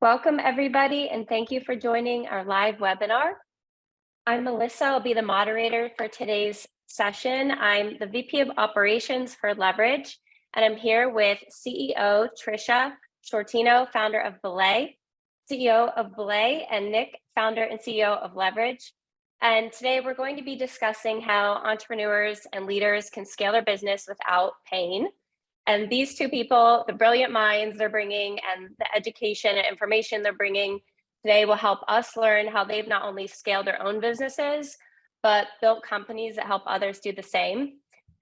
Welcome, everybody, and thank you for joining our live webinar. I'm Melissa. I'll be the moderator for today's session. I'm the VP of Operations for Leverage, and I'm here with CEO Tricia Sciortino, founder of BELAY, CEO of BELAY, and Nick, founder and CEO of Leverage. And today we're going to be discussing how entrepreneurs and leaders can scale their business without pain. And these two people, the brilliant minds they're bringing and the education and information they're bringing today will help us learn how they've not only scaled their own businesses, but built companies that help others do the same.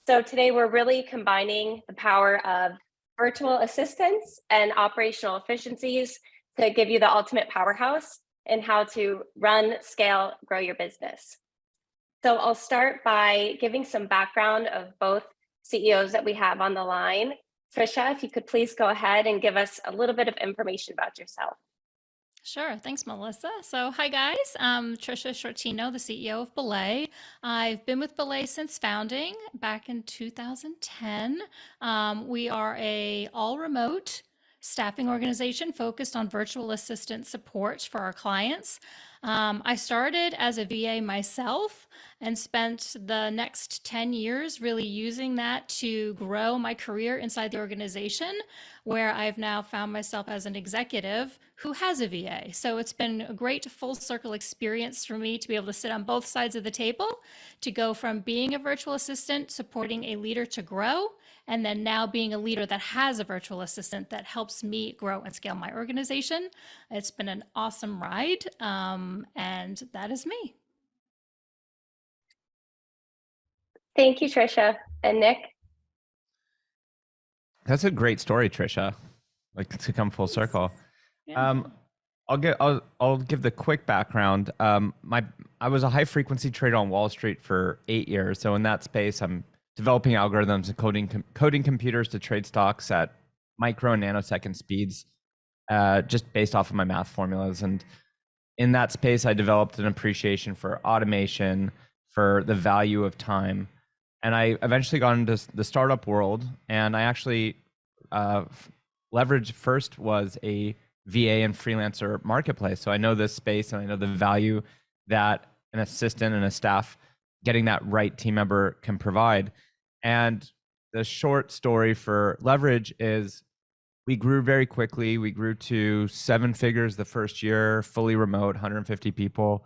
So today we're really combining the power of virtual assistants and operational efficiencies to give you the ultimate powerhouse in how to run, scale, grow your business. So I'll start by giving some background of both CEOs that we have on the line. Tricia, if you could please go ahead and give us a little bit of information about yourself. Sure. Thanks, Melissa. So, hi guys. I'm Tricia Sciortino, the CEO of BELAY. I've been with BELAY since founding back in 2010. We are a all-remote staffing organization focused on virtual assistant support for our clients. I started as a VA myself and spent the next 10 years really using that to grow my career inside the organization, where I've now found myself as an executive who has a VA. So it's been a great full circle experience for me to be able to sit on both sides of the table, to go from being a virtual assistant, supporting a leader to grow, and then now being a leader that has a virtual assistant that helps me grow and scale my organization. It's been an awesome ride, and that is me. Thank you, Tricia. And Nick? That's a great story, Tricia. Like, to come full circle. Yeah. I'll give the quick background. I was a high frequency trader on Wall Street for 8 years. So in that space, I'm developing algorithms and coding computers to trade stocks at micro and nanosecond speeds, just based off of my math formulas. And in that space, I developed an appreciation for automation, for the value of time. And I eventually got into the startup world, and I actually Leverage first was a VA and freelancer marketplace. So I know this space, and I know the value that an assistant and a staff getting that right team member can provide. And the short story for Leverage is we grew very quickly. We grew to 7 figures the first year, fully remote, 150 people.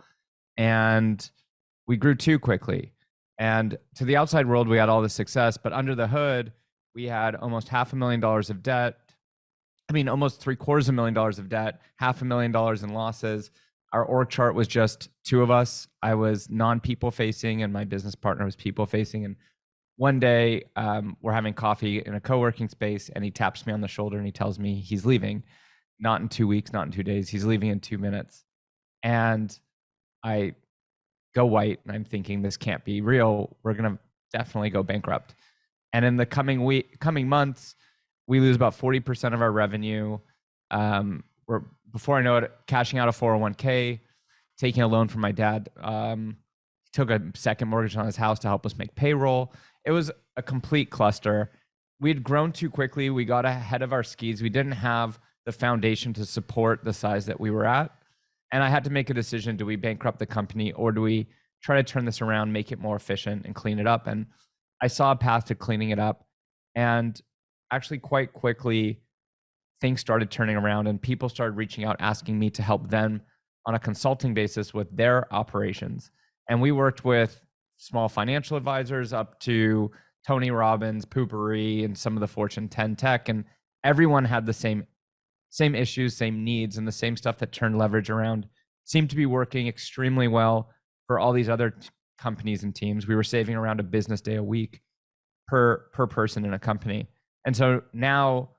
And we grew too quickly. And to the outside world, we had all this success, but under the hood, we had almost $500,000 of debt. I mean, almost $750,000 of debt, $500,000 in losses. Our org chart was just 2 of us. I was non-people facing, and my business partner was people facing. And one day, we're having coffee in a co-working space, and he taps me on the shoulder and he tells me he's leaving. Not in 2 weeks, not in 2 days. He's leaving in 2 minutes. And I go white, and I'm thinking, this can't be real. We're gonna definitely go bankrupt. And in the coming months, we lose about 40% of our revenue. We're, before I know it, cashing out a 401k, taking a loan from my dad. He took a second mortgage on his house to help us make payroll. It was a complete cluster. We'd grown too quickly. We got ahead of our skis. We didn't have the foundation to support the size that we were at. And I had to make a decision. Do we bankrupt the company, or do we try to turn this around, make it more efficient, and clean it up? And I saw a path to cleaning it up. And actually, quite quickly, things started turning around, and people started reaching out, asking me to help them on a consulting basis with their operations. And we worked with small financial advisors up to Tony Robbins, Poopery, and some of the Fortune 10 tech. And everyone had the same issues, same needs, and the same stuff that turned Leverage around seemed to be working extremely well for all these other companies and teams. We were saving around a business day a week per person in a company. And so now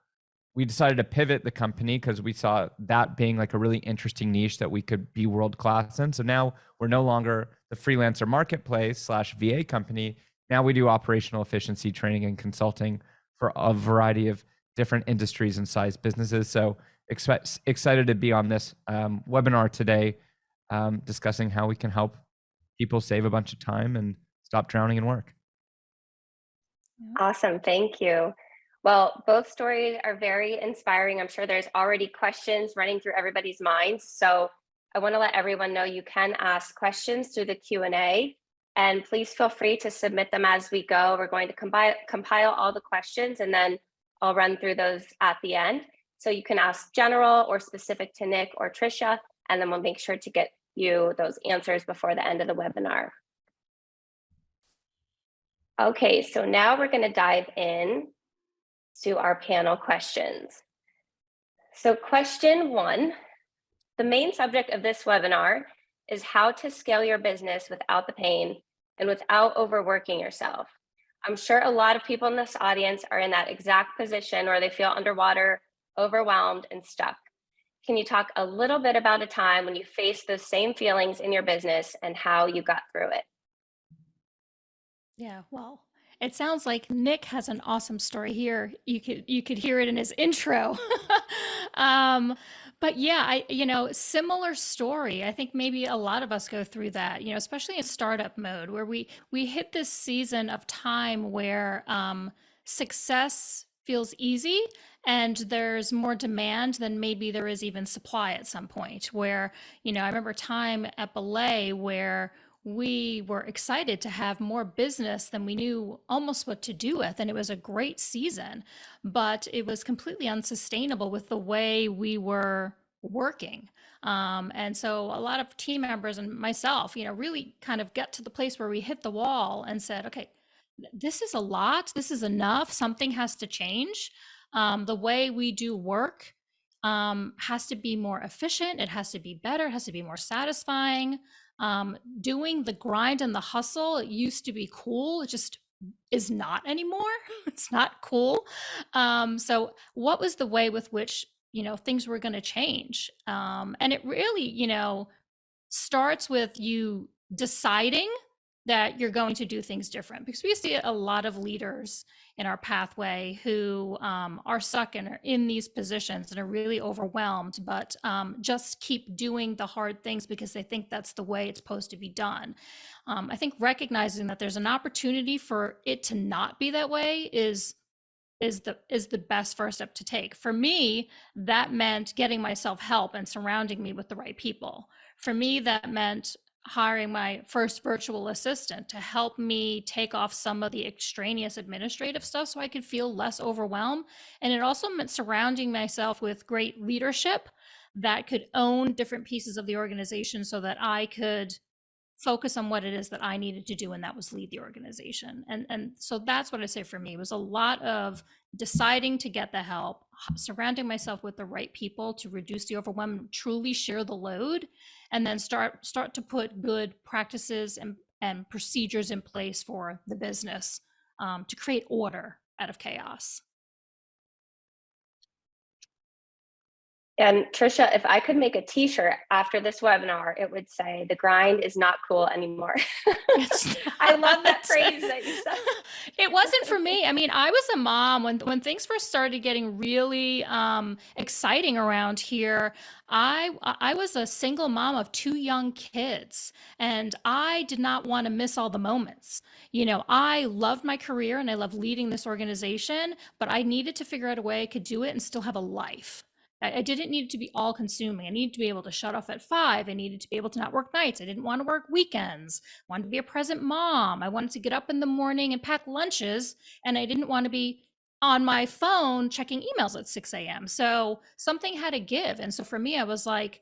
we decided to pivot the company because we saw that being like a really interesting niche that we could be world-class in. So now we're no longer the freelancer marketplace / VA company. Now we do operational efficiency training and consulting for a variety of different industries and size businesses. So excited to be on this webinar today, discussing how we can help people save a bunch of time and stop drowning in work. Awesome, thank you. Well, both stories are very inspiring. I'm sure there's already questions running through everybody's minds. So I want to let everyone know you can ask questions through the Q&A, and please feel free to submit them as we go. We're going to compile all the questions, and then I'll run through those at the end. So you can ask general or specific to Nick or Tricia, and then we'll make sure to get you those answers before the end of the webinar. Okay, so now we're going to dive in to our panel questions. So question 1, the main subject of this webinar is how to scale your business without the pain and without overworking yourself. I'm sure a lot of people in this audience are in that exact position where they feel underwater, overwhelmed, and stuck. Can you talk a little bit about a time when you faced those same feelings in your business and how you got through it? Yeah, well, it sounds like Nick has an awesome story here. You could hear it in his intro. um, but yeah, similar story. I think maybe a lot of us go through that, especially in startup mode, where we hit this season of time where success feels easy and there's more demand than maybe there is even supply at some point. Where, I remember time at Belay where we were excited to have more business than we knew almost what to do with. And it was a great season, but it was completely unsustainable with the way we were working. And so a lot of team members and myself, really kind of get to the place where we hit the wall and said, okay, this is a lot. This is enough. Something has to change. The way we do work has to be more efficient. It has to be better. It has to be more satisfying. Doing the grind and the hustle, it used to be cool. It just is not anymore. It's not cool. So what was the way with which, things were going to change? And it really, starts with you deciding that you're going to do things different, because we see a lot of leaders in our pathway who are stuck and are in these positions and are really overwhelmed, but just keep doing the hard things because they think that's the way it's supposed to be done. I think recognizing that there's an opportunity for it to not be that way is the best first step to take. For me, that meant getting myself help and surrounding me with the right people. For me, that meant hiring my first virtual assistant to help me take off some of the extraneous administrative stuff so I could feel less overwhelmed. And it also meant surrounding myself with great leadership that could own different pieces of the organization so that I could focus on what it is that I needed to do, and that was lead the organization. And so that's what I say for me. It was a lot of deciding to get the help, surrounding myself with the right people to reduce the overwhelm, truly share the load, and then start to put good practices and procedures in place for the business to create order out of chaos. And Tricia, if I could make a t-shirt after this webinar, it would say, "The grind is not cool anymore." I love that phrase that you said. It wasn't for me. I mean, I was a mom when things first started getting really exciting around here. I was a single mom of 2 young kids, and I did not want to miss all the moments. I loved my career and I love leading this organization, but I needed to figure out a way I could do it and still have a life. I didn't need it to be all consuming. I needed to be able to shut off at 5. I needed to be able to not work nights. I didn't want to work weekends. I wanted to be a present mom. I wanted to get up in the morning and pack lunches, and I didn't want to be on my phone checking emails at 6 a.m. So something had to give. And so for me, I was like,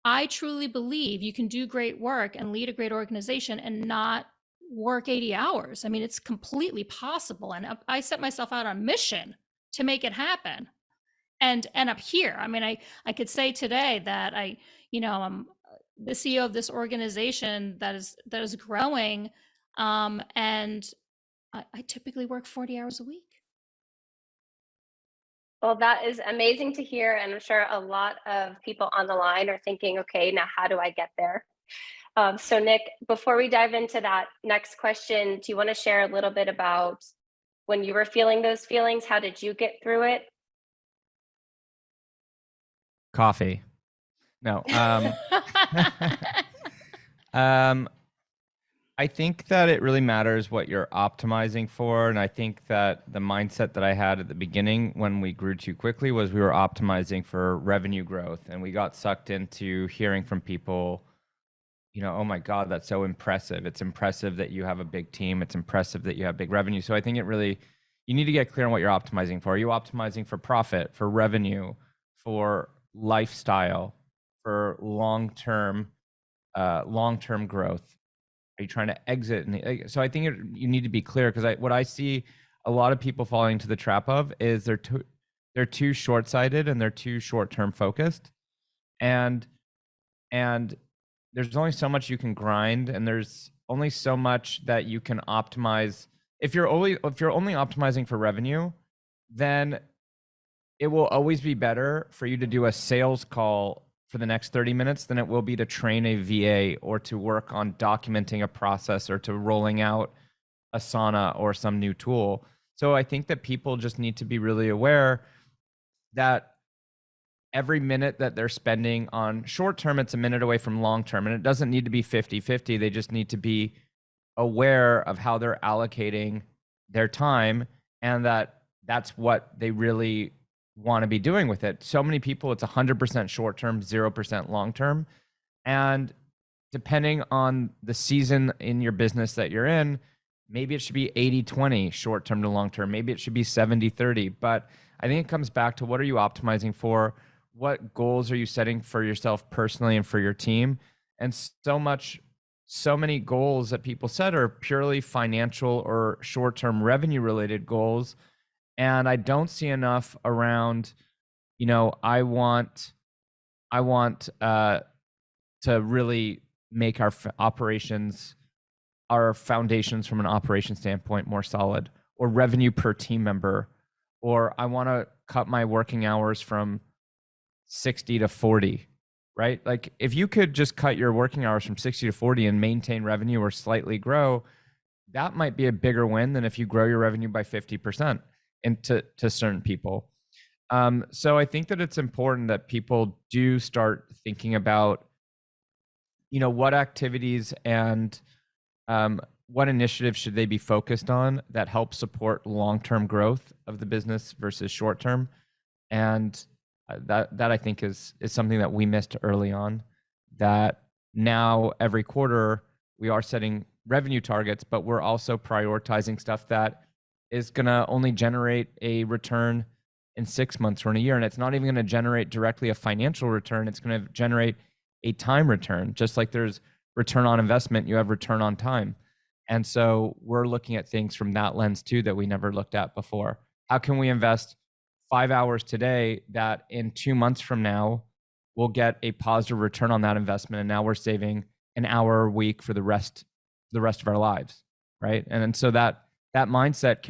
I truly believe you can do great work and lead a great organization and not work 80 hours. I mean, it's completely possible. And I set myself out on a mission to make it happen. And end up here. I mean, I could say today that I'm the CEO of this organization that is growing, and I typically work 40 hours a week. Well, that is amazing to hear, and I'm sure a lot of people on the line are thinking, okay, now how do I get there? So Nick, before we dive into that next question, do you want to share a little bit about when you were feeling those feelings? How did you get through it? Coffee. No. Um, I think that it really matters what you're optimizing for. And I think that the mindset that I had at the beginning when we grew too quickly was we were optimizing for revenue growth. And we got sucked into hearing from people, oh my God, that's so impressive. It's impressive that you have a big team. It's impressive that you have big revenue. So I think you need to get clear on what you're optimizing for. Are you optimizing for profit, for revenue, for lifestyle, for long-term growth? Are you trying to exit? So I think you need to be clear, because what I see a lot of people falling into the trap of is they're too short-sighted and they're too short-term focused, and and there's only so much you can grind, and there's only so much that you can optimize. If you're only optimizing for revenue, then it will always be better for you to do a sales call for the next 30 minutes than it will be to train a VA or to work on documenting a process or to rolling out Asana or some new tool. So I think that people just need to be really aware that every minute that they're spending on short term, it's a minute away from long term. And it doesn't need to be 50-50. They just need to be aware of how they're allocating their time, and that's what they really want to be doing with it. So many people, it's 100% short term, 0% long term. And depending on the season in your business that you're in, maybe it should be 80-20 short term to long term. Maybe it should be 70-30. But I think it comes back to, what are you optimizing for? What goals are you setting for yourself personally and for your team? And so many goals that people set are purely financial or short-term revenue related goals. And I don't see enough around, I want to really make our operations, our foundations from an operation standpoint more solid, or revenue per team member, or I want to cut my working hours from 60 to 40, right? Like, if you could just cut your working hours from 60 to 40 and maintain revenue or slightly grow, that might be a bigger win than if you grow your revenue by 50% to certain people. So I think that it's important that people do start thinking about, what activities and what initiatives should they be focused on that help support long-term growth of the business versus short-term. And that I think is something that we missed early on, that now every quarter we are setting revenue targets, but we're also prioritizing stuff that is going to only generate a return in 6 months or in a year. And it's not even going to generate directly a financial return. It's going to generate a time return. Just like there's return on investment, you have return on time. And so we're looking at things from that lens too, that we never looked at before. How can we invest 5 hours today that in 2 months from now we'll get a positive return on that investment, and now we're saving an hour a week for the rest of our lives, right? And so that mindset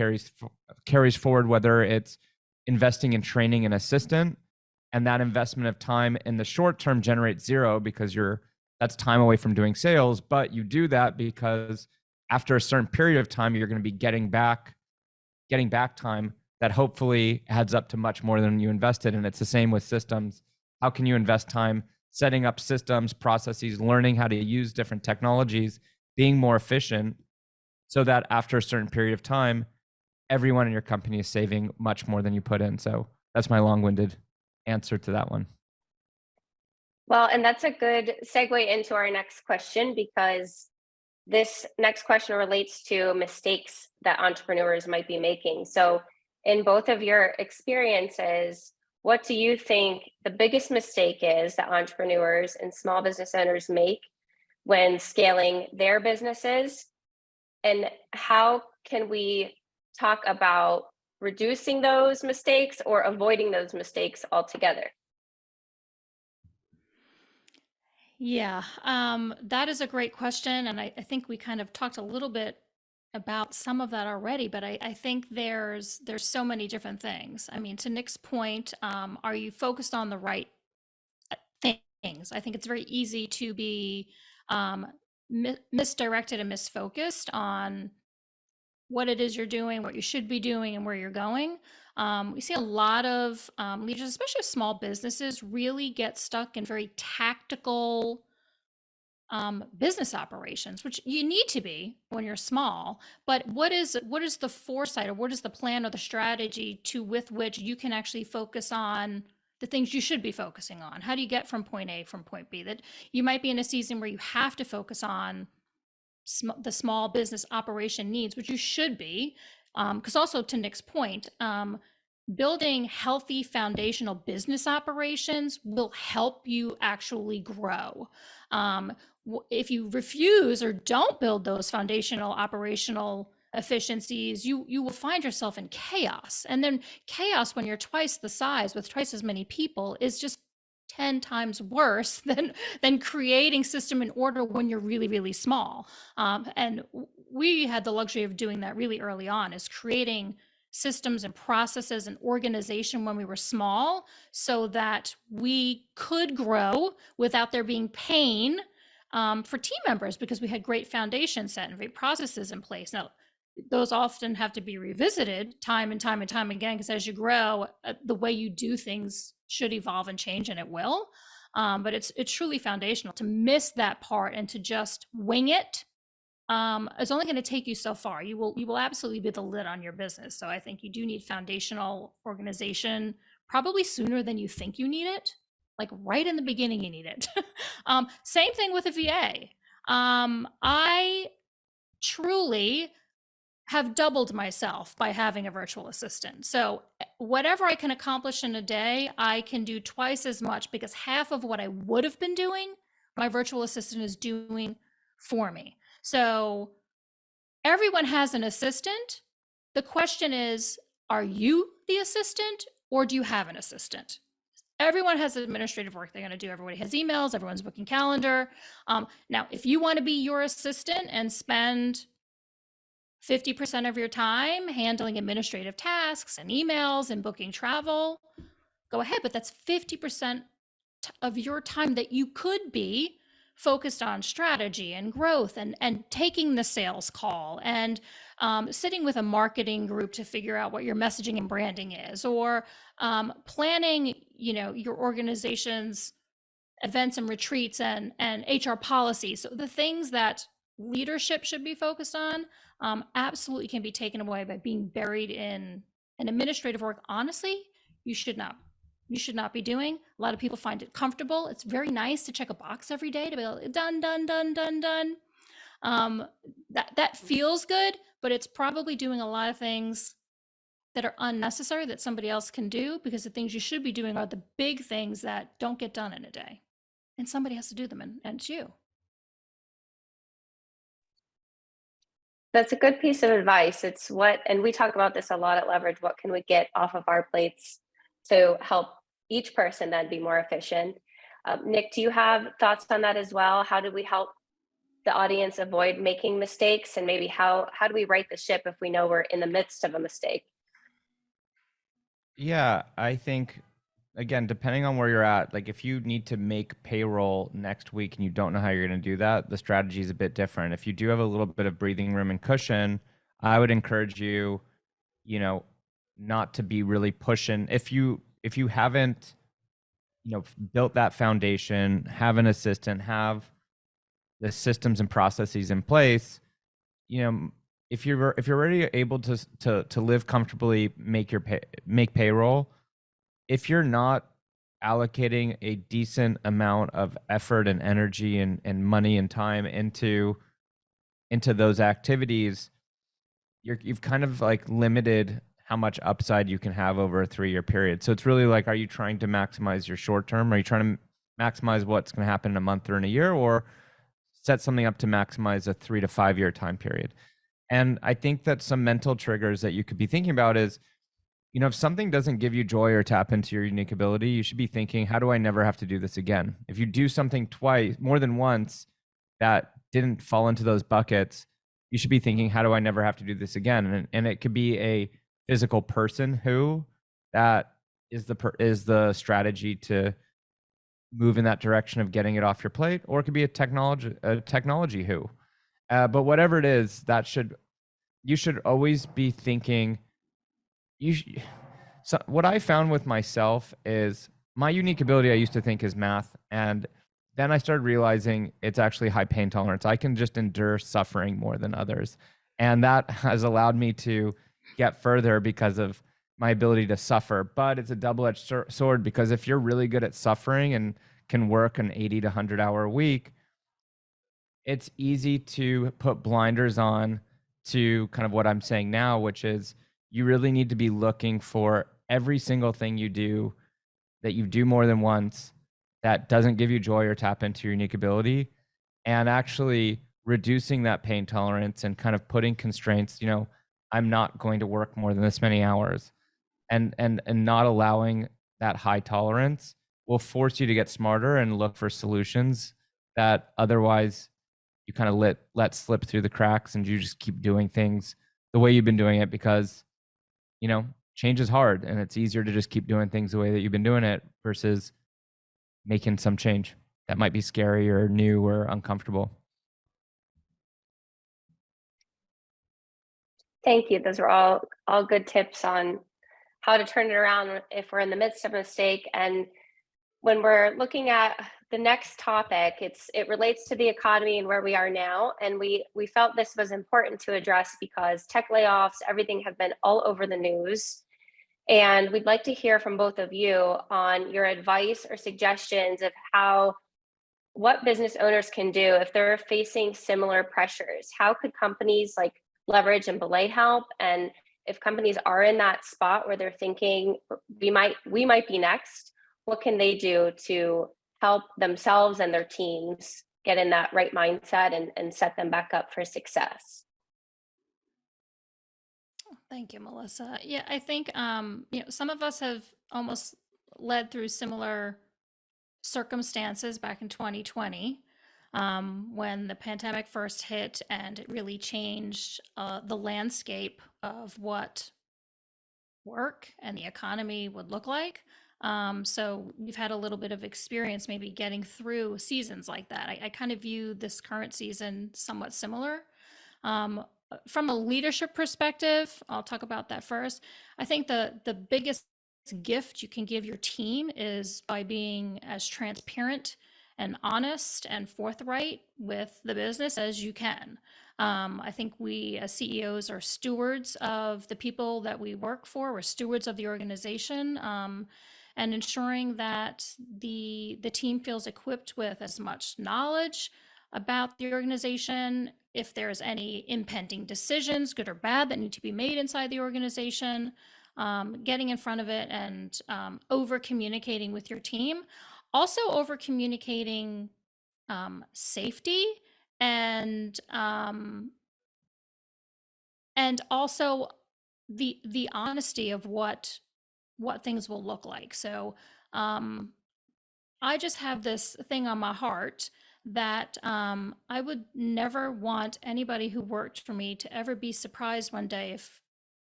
carries forward, whether it's investing in training an assistant, and that investment of time in the short term generates zero because that's time away from doing sales, but you do that because after a certain period of time you're going to be getting back time that hopefully adds up to much more than you invested. And it's the same with systems. How can you invest time setting up systems, processes, learning how to use different technologies, being more efficient, so that after a certain period of time, everyone in your company is saving much more than you put in? So that's my long-winded answer to that one. Well, and that's a good segue into our next question, because this next question relates to mistakes that entrepreneurs might be making. So in both of your experiences, what do you think the biggest mistake is that entrepreneurs and small business owners make when scaling their businesses? And how can we talk about reducing those mistakes or avoiding those mistakes altogether? Yeah, that is a great question. And I think we kind of talked a little bit about some of that already, but I think there's so many different things. I mean, to Nick's point, are you focused on the right things? I think it's very easy to be misdirected and misfocused on what it is you're doing, what you should be doing, and where you're going. We see a lot of leaders, especially small businesses, really get stuck in very tactical business operations, which you need to be when you're small. But what is the foresight, or what is the plan or the strategy with which you can actually focus on the things you should be focusing on? How do you get from point A from point B? That you might be in a season where you have to focus on the small business operation needs, which you should be, because also to Nick's point, building healthy foundational business operations will help you actually grow. If you refuse or don't build those foundational operational efficiencies, you will find yourself in chaos. And then chaos, when you're twice the size with twice as many people, is just 10 times worse than creating system and order when you're really, really small. And we had the luxury of doing that really early on, is creating systems and processes and organization when we were small, so that we could grow without there being pain for team members, because we had great foundations set and great processes in place. Now, those often have to be revisited time and time and time again, because as you grow, the way you do things should evolve and change, and it will. But it's truly foundational. To miss that part and to just wing it, it's only going to take you so far. You will absolutely be the lid on your business. So I think you do need foundational organization, probably sooner than you think you need it. Like right in the beginning, you need it. Same thing with a VA. I truly have doubled myself by having a virtual assistant. So whatever I can accomplish in a day, I can do twice as much, because half of what I would have been doing, my virtual assistant is doing for me. So everyone has an assistant. The question is, are you the assistant, or do you have an assistant? Everyone has administrative work they're going to do. Everybody has emails. Everyone's booking calendar. Now, if you want to be your assistant and spend 50% of your time handling administrative tasks and emails and booking travel, go ahead. But that's 50% of your time that you could be focused on strategy and growth and taking the sales call and sitting with a marketing group to figure out what your messaging and branding is, or planning, your organization's events and retreats and HR policies. So the things that leadership should be focused on absolutely can be taken away by being buried in an administrative work. Honestly, you should not be doing. A lot of people find it comfortable. It's very nice to check a box every day to be like, done. That feels good, but it's probably doing a lot of things that are unnecessary that somebody else can do, because the things you should be doing are the big things that don't get done in a day, and somebody has to do them, and it's you. That's a good piece of advice. And we talk about this a lot at Leverage, what can we get off of our plates to help each person then be more efficient? Nick, do you have thoughts on that as well? How do we help the audience avoid making mistakes, and maybe how do we right the ship if we know we're in the midst of a mistake? Yeah, I think, again, depending on where you're at, like if you need to make payroll next week and you don't know how you're going to do that, the strategy is a bit different. If you do have a little bit of breathing room and cushion, I would encourage you, not to be really pushing. If you haven't, built that foundation, have an assistant, have the systems and processes in place, if you're already able to live comfortably, make payroll, if you're not allocating a decent amount of effort and energy and money and time into those activities, you've kind of like limited how much upside you can have over a 3-year period. So it's really like, are you trying to maximize your short term? Are you trying to maximize what's going to happen in a month or in a year, or set something up to maximize a 3 to 5 year time period? And I think that some mental triggers that you could be thinking about is, if something doesn't give you joy or tap into your unique ability, you should be thinking, how do I never have to do this again? If you do something more than once that didn't fall into those buckets, you should be thinking, how do I never have to do this again? And it could be a physical person who that is the strategy to move in that direction of getting it off your plate, or it could be a technology who. But whatever it is, you should always be thinking. So what I found with myself is my unique ability, I used to think, is math, and then I started realizing it's actually high pain tolerance. I can just endure suffering more than others. And that has allowed me to get further because of my ability to suffer. But it's a double-edged sword, because if you're really good at suffering and can work an 80 to 100-hour week, it's easy to put blinders on to kind of what I'm saying now, which is you really need to be looking for every single thing you do that you do more than once that doesn't give you joy or tap into your unique ability, and actually reducing that pain tolerance and kind of putting constraints. I'm not going to work more than this many hours, and not allowing that high tolerance will force you to get smarter and look for solutions that otherwise you kind of let slip through the cracks, and you just keep doing things the way you've been doing it, because change is hard, and it's easier to just keep doing things the way that you've been doing it versus making some change that might be scary or new or uncomfortable. Thank you. Those are all good tips on how to turn it around if we're in the midst of a mistake. And when we're looking at the next topic, it relates to the economy and where we are now. And we felt this was important to address because tech layoffs, everything have been all over the news. And we'd like to hear from both of you on your advice or suggestions of what business owners can do if they're facing similar pressures. How could companies like Leverage and Belay help? And if companies are in that spot where they're thinking we might be next, what can they do to help themselves and their teams get in that right mindset and set them back up for success? Thank you, Melissa. Yeah, I think some of us have almost led through similar circumstances back in 2020, when the pandemic first hit, and it really changed the landscape of what work and the economy would look like. So we've had a little bit of experience maybe getting through seasons like that. I kind of view this current season somewhat similar. From a leadership perspective, I'll talk about that first. I think the biggest gift you can give your team is by being as transparent and honest and forthright with the business as you can. I think we as CEOs are stewards of the people that we work for. We're stewards of the organization, and ensuring that the team feels equipped with as much knowledge about the organization, if there's any impending decisions, good or bad, that need to be made inside the organization, getting in front of it and over communicating with your team. Also over communicating safety and also the honesty of what things will look like. So I just have this thing on my heart that I would never want anybody who worked for me to ever be surprised one day if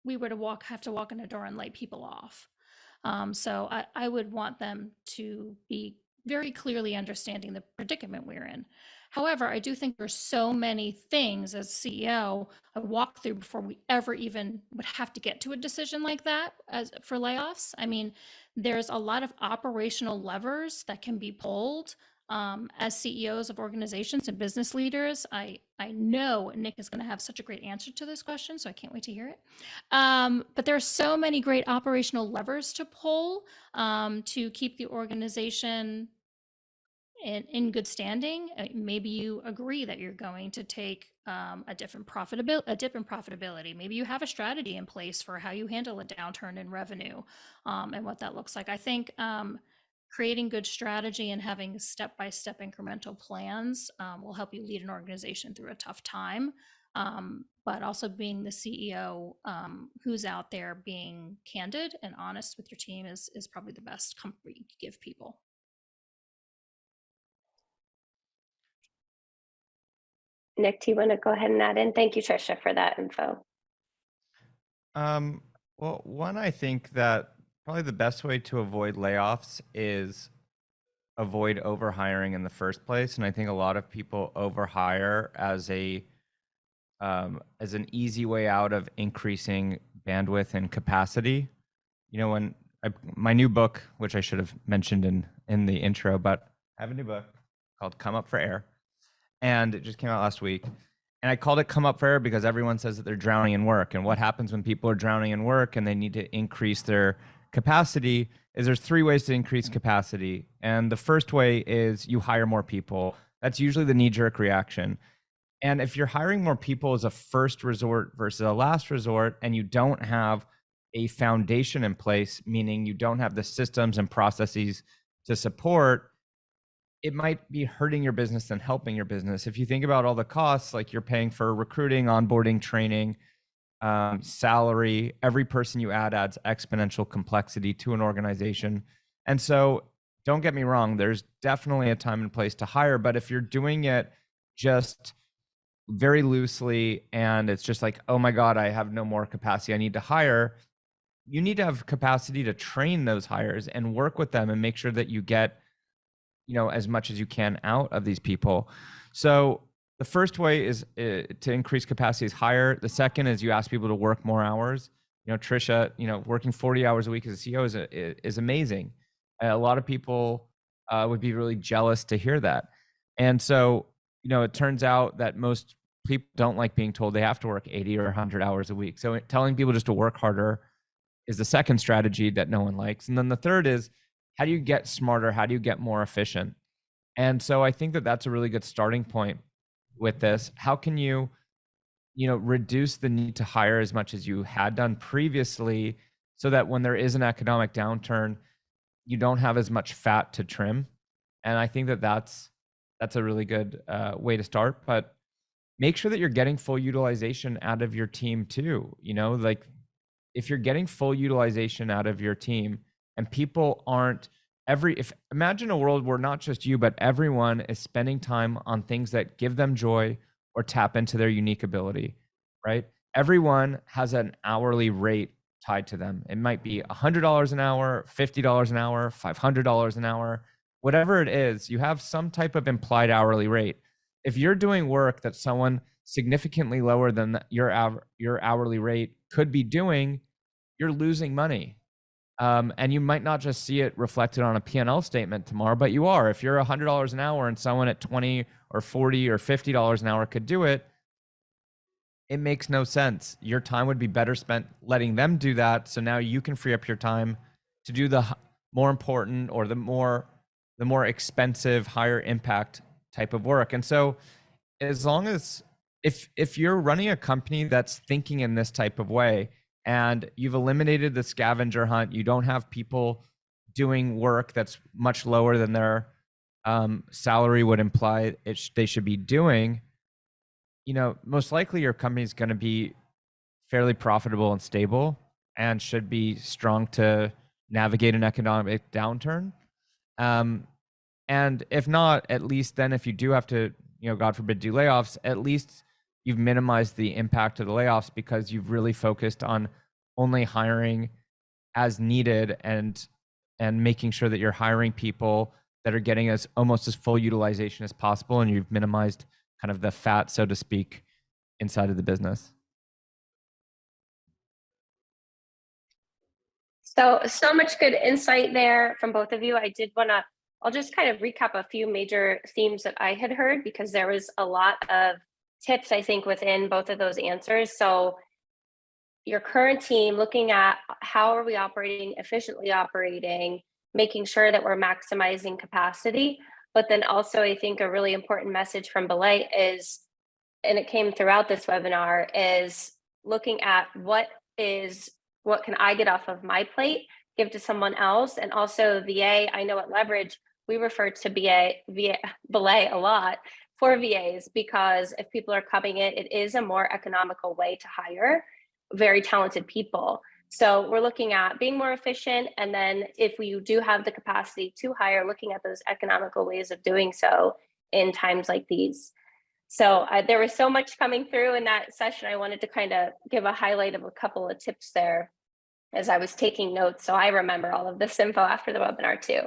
we were to have to walk in a door and lay people off. So I would want them to be very clearly understanding the predicament we're in. However, I do think there's so many things as CEO I walk through before we ever even would have to get to a decision like that as for layoffs. I mean, there's a lot of operational levers that can be pulled. As CEOs of organizations and business leaders, I know Nick is going to have such a great answer to this question, so I can't wait to hear it. But there are so many great operational levers to pull to keep the organization in good standing. Maybe you agree that you're going to take a dip in profitability. Maybe you have a strategy in place for how you handle a downturn in revenue and what that looks like. I think creating good strategy and having step-by-step incremental plans will help you lead an organization through a tough time. But also being the CEO who's out there being candid and honest with your team is probably the best comfort you can give people. Nick, do you want to go ahead and add in? Thank you, Tricia, for that info. Well, one, I think that probably the best way to avoid layoffs is avoid overhiring in the first place. And I think a lot of people overhire as an easy way out of increasing bandwidth and capacity. When my new book, which I should have mentioned in the intro, but I have a new book called Come Up for Air. And it just came out last week. And I called it Come Up for Air because everyone says that they're drowning in work. And what happens when people are drowning in work and they need to increase their capacity is there's 3 ways to increase capacity. And the first way is you hire more people. That's usually the knee-jerk reaction. And if you're hiring more people as a first resort versus a last resort, and you don't have a foundation in place, meaning you don't have the systems and processes to support, it might be hurting your business than helping your business. If you think about all the costs, like you're paying for recruiting, onboarding, training, salary, every person you add adds exponential complexity to an organization. And so don't get me wrong, there's definitely a time and place to hire, but if you're doing it just very loosely and it's just like, oh my God, I have no more capacity, I need to hire, you need to have capacity to train those hires and work with them and make sure that you get, you know, as much as you can out of these people. So the first way is to increase capacity is hire. The second is you ask people to work more hours. You know, Tricia, you know, working 40 hours a week as a CEO is amazing. A lot of people would be really jealous to hear that. And so, you know, it turns out that most people don't like being told they have to work 80 or 100 hours a week. So telling people just to work harder is the second strategy that no one likes. And then the third is, how do you get smarter? How do you get more efficient? And so I think that that's a really good starting point with this. How can you, you know, reduce the need to hire as much as you had done previously so that when there is an economic downturn, you don't have as much fat to trim? And I think that that's a really good way to start. But make sure that you're getting full utilization out of your team too. You know, like if you're getting full utilization out of your team and people aren't imagine a world where not just you, but everyone is spending time on things that give them joy or tap into their unique ability, right? Everyone has an hourly rate tied to them. It might be $100 an hour, $50 an hour, $500 an hour, whatever it is, you have some type of implied hourly rate. If you're doing work that someone significantly lower than your hourly rate could be doing, you're losing money. And you might not just see it reflected on a P&L statement tomorrow, but you are. If you're $100 an hour and someone at 20 or 40 or $50 an hour could do it, it makes no sense. Your time would be better spent letting them do that. So now you can free up your time to do the more important or the more expensive, higher impact type of work. And so as long as if you're running a company that's thinking in this type of way and you've eliminated the scavenger hunt, you don't have people doing work that's much lower than their salary would imply they should be doing, you know, most likely your company is going to be fairly profitable and stable and should be strong to navigate an economic downturn. And if not, at least then if you do have to, you know, God forbid, do layoffs, at least you've minimized the impact of the layoffs because you've really focused on only hiring as needed and making sure that you're hiring people that are getting almost as full utilization as possible, and you've minimized kind of the fat, so to speak, inside of the business. So much good insight there from both of you. I'll just kind of recap a few major themes that I had heard because there was a lot of tips, I think, within both of those answers. So your current team, looking at how are we operating, efficiently operating, making sure that we're maximizing capacity. But then also, I think a really important message from Belay is, and it came throughout this webinar, is looking at what can I get off of my plate, give to someone else. And also VA, I know at Leverage, we refer to Belay a lot for VAs, because if people are coming in, it is a more economical way to hire very talented people. So we're looking at being more efficient. And then if we do have the capacity to hire, looking at those economical ways of doing so in times like these. So there was so much coming through in that session. I wanted to kind of give a highlight of a couple of tips there as I was taking notes, so I remember all of this info after the webinar too.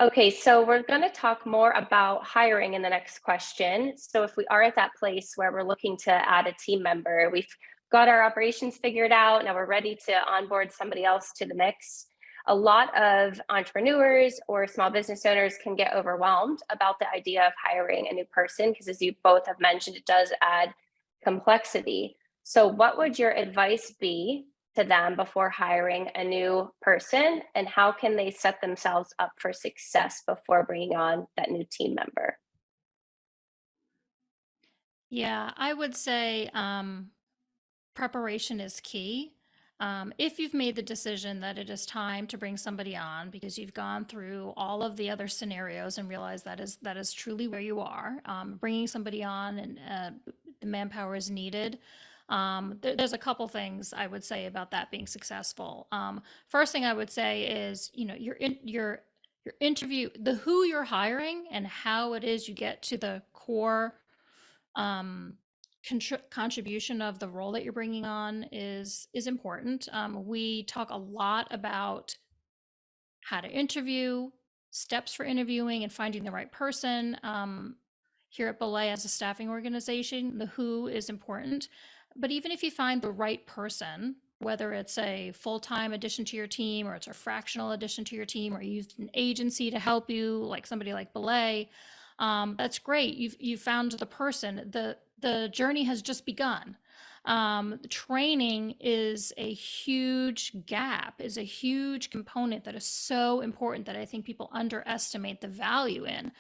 Okay, so we're going to talk more about hiring in the next question. So if we are at that place where we're looking to add a team member, we've got our operations figured out, now we're ready to onboard somebody else to the mix. a lot of entrepreneurs or small business owners can get overwhelmed about the idea of hiring a new person because, as you both have mentioned, it does add complexity. So what would your advice be to them before hiring a new person, and how can they set themselves up for success before bringing on that new team member? Yeah, I would say preparation is key. If you've made the decision that it is time to bring somebody on because you've gone through all of the other scenarios and realize that is truly where you are, bringing somebody on and the manpower is needed. There's a couple things I would say about that being successful. First thing I would say is, your interview, the who you're hiring and how it is you get to the core um, contribution of the role that you're bringing on is important. We talk a lot about how to interview, steps for interviewing, and finding the right person. Here at Belay, as a staffing organization, the who is important. But even if you find the right person, whether it's a full-time addition to your team or it's a fractional addition to your team, or you use an agency to help you, like somebody like Belay, that's great. You've found the person. The journey has just begun. Training is a huge gap, is a huge component that is so important that I think people underestimate the value in.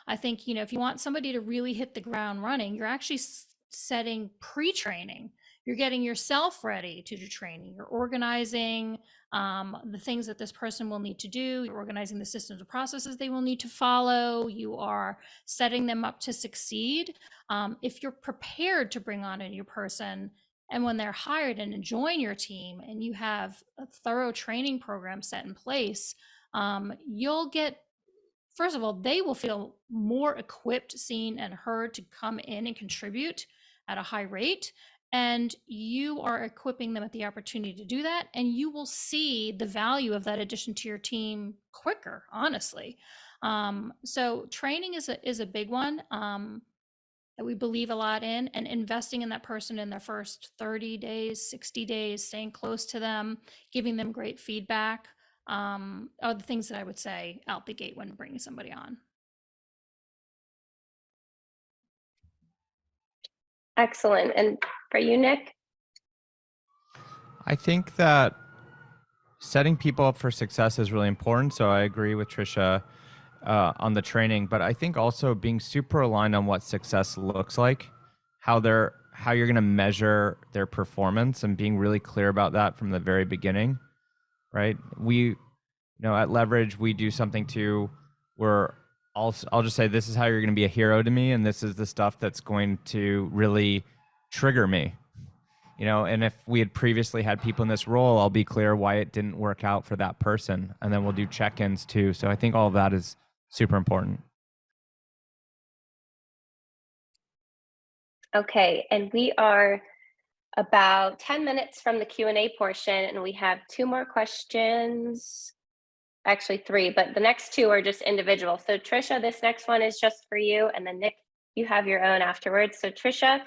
I think, if you want somebody to really hit the ground running, you're actually setting pre-training. You're getting yourself ready to do training. You're organizing the things that this person will need to do. You're organizing the systems and processes they will need to follow. You are setting them up to succeed. If you're prepared to bring on a new person, and when they're hired and join your team, and you have a thorough training program set in place, you'll get, first of all, they will feel more equipped, seen, and heard to come in and contribute at a high rate. And you are equipping them at the opportunity to do that. And you will see the value of that addition to your team quicker, honestly. So training is a big one that we believe a lot in, and investing in that person in their first 30 days, 60 days, staying close to them, giving them great feedback, are the things that I would say out the gate when bringing somebody on. Excellent. And for you, Nick? I think that setting people up for success is really important. So I agree with Tricia on the training, but I think also being super aligned on what success looks like, how you're going to measure their performance, and being really clear about that from the very beginning, right? At Leverage, we do something too where I'll just say, this is how you're going to be a hero to me, and this is the stuff that's going to really trigger me. And if we had previously had people in this role, I'll be clear why it didn't work out for that person. And then we'll do check-ins too. So I think all of that is super important. Okay, and we are about 10 minutes from the Q&A portion, and we have 2 more questions. Actually 3, but the next 2 are just individual. So Tricia, this next one is just for you, and then Nick, you have your own afterwards. So Tricia,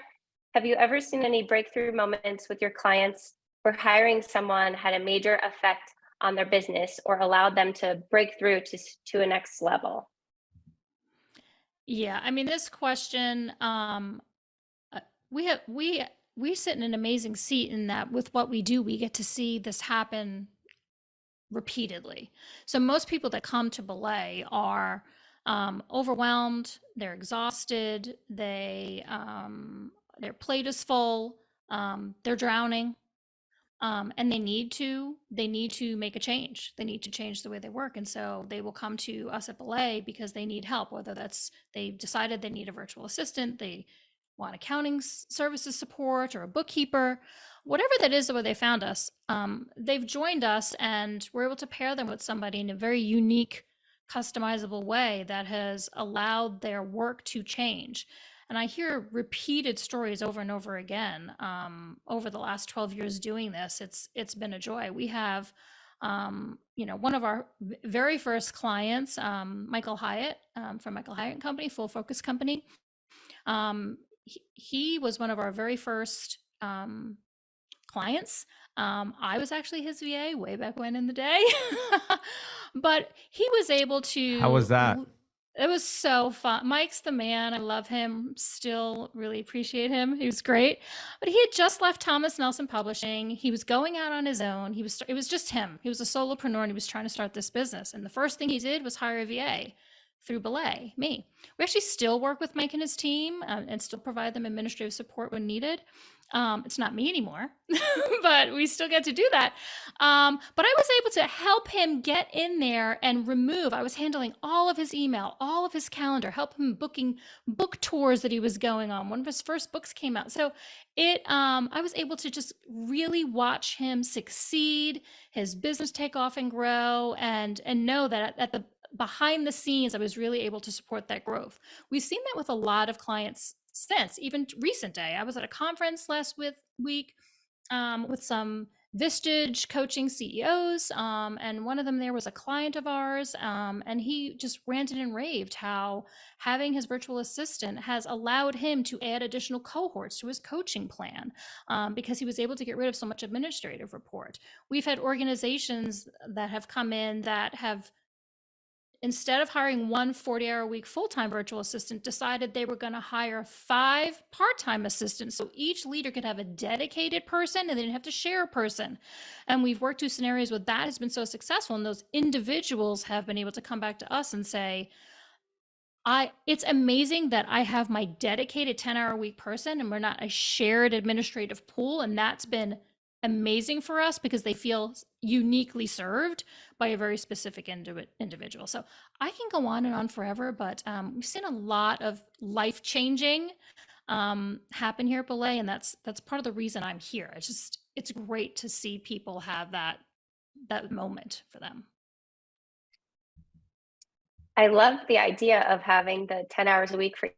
have you ever seen any breakthrough moments with your clients where hiring someone had a major effect on their business or allowed them to break through to a next level? Yeah, I mean, this question, we sit in an amazing seat in that with what we do, we get to see this happen repeatedly. So most people that come to Belay are overwhelmed, they're exhausted, their plate is full, they're drowning, and they need to make a change. They need to change the way they work, and so they will come to us at Belay because they need help. Whether that's they've decided they need a virtual assistant, they want accounting services support, or a bookkeeper, whatever that is, the way they found us, they've joined us, and we're able to pair them with somebody in a very unique, customizable way that has allowed their work to change. And I hear repeated stories over and over again. Over the last 12 years doing this, it's been a joy. We have, one of our very first clients, Michael Hyatt, from Michael Hyatt and Company, Full Focus Company. He was one of our very first clients. I was actually his VA way back when in the day, but he was able How was that? to. It was so fun. Mike's the man. I love him. Still really appreciate him. He was great. But he had just left Thomas Nelson Publishing. He was going out on his own. It was just him. He was a solopreneur and he was trying to start this business. And the first thing he did was hire a VA through Belay, me. We actually still work with Mike and his team and still provide them administrative support when needed. It's not me anymore, but we still get to do that. But I was able to help him get in there and remove. I was handling all of his email, all of his calendar, help him booking book tours that he was going on. One of his first books came out. So I was able to just really watch him succeed, his business take off and grow, and know that at the behind the scenes, I was really able to support that growth. We've seen that with a lot of clients since, even recent day. I was at a conference last week with some Vistage coaching CEOs, and one of them there was a client of ours, and he just ranted and raved how having his virtual assistant has allowed him to add additional cohorts to his coaching plan, because he was able to get rid of so much administrative report. We've had organizations that have come in that have, instead of hiring one 40-hour-a-week full-time virtual assistant, decided they were going to hire 5 part-time assistants so each leader could have a dedicated person and they didn't have to share a person. And we've worked through scenarios where that has been so successful, and those individuals have been able to come back to us and say, it's amazing that I have my dedicated 10-hour-a-week person and we're not a shared administrative pool. And that's been amazing for us because they feel uniquely served by a very specific individual. So I can go on and on forever, but we've seen a lot of life-changing happen here at Belay, and that's part of the reason I'm here. It's great to see people have that moment for them. I love the idea of having the 10 hours a week for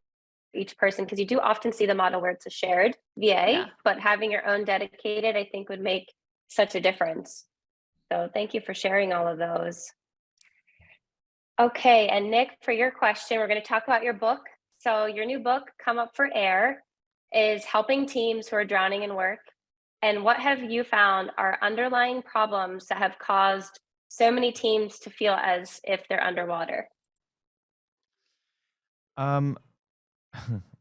each person, because you do often see the model where it's a shared VA, but having your own dedicated, I think, would make such a difference. So thank you for sharing all of those. Okay, and Nick, for your question, we're going to talk about your book. So your new book, Come Up for Air, is helping teams who are drowning in work. And what have you found are underlying problems that have caused so many teams to feel as if they're underwater?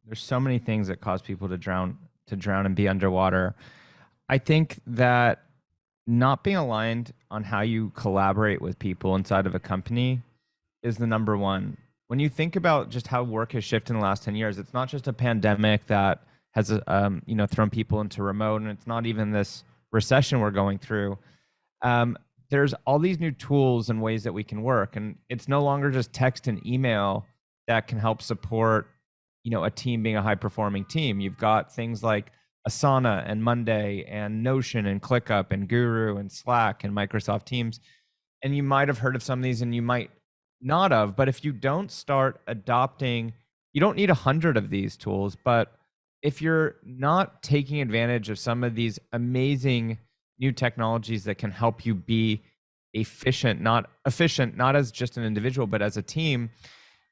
There's so many things that cause people to drown and be underwater. I think that not being aligned on how you collaborate with people inside of a company is the number one. When you think about just how work has shifted in the last 10 years, it's not just a pandemic that has thrown people into remote, and it's not even this recession we're going through. There's all these new tools and ways that we can work, and it's no longer just text and email that can help support a team being a high performing team. You've got things like Asana and Monday and Notion and ClickUp and Guru and Slack and Microsoft Teams. And you might have heard of some of these and you might not have, but if you don't start adopting, you don't need 100 of these tools, but if you're not taking advantage of some of these amazing new technologies that can help you be efficient, not as just an individual, but as a team,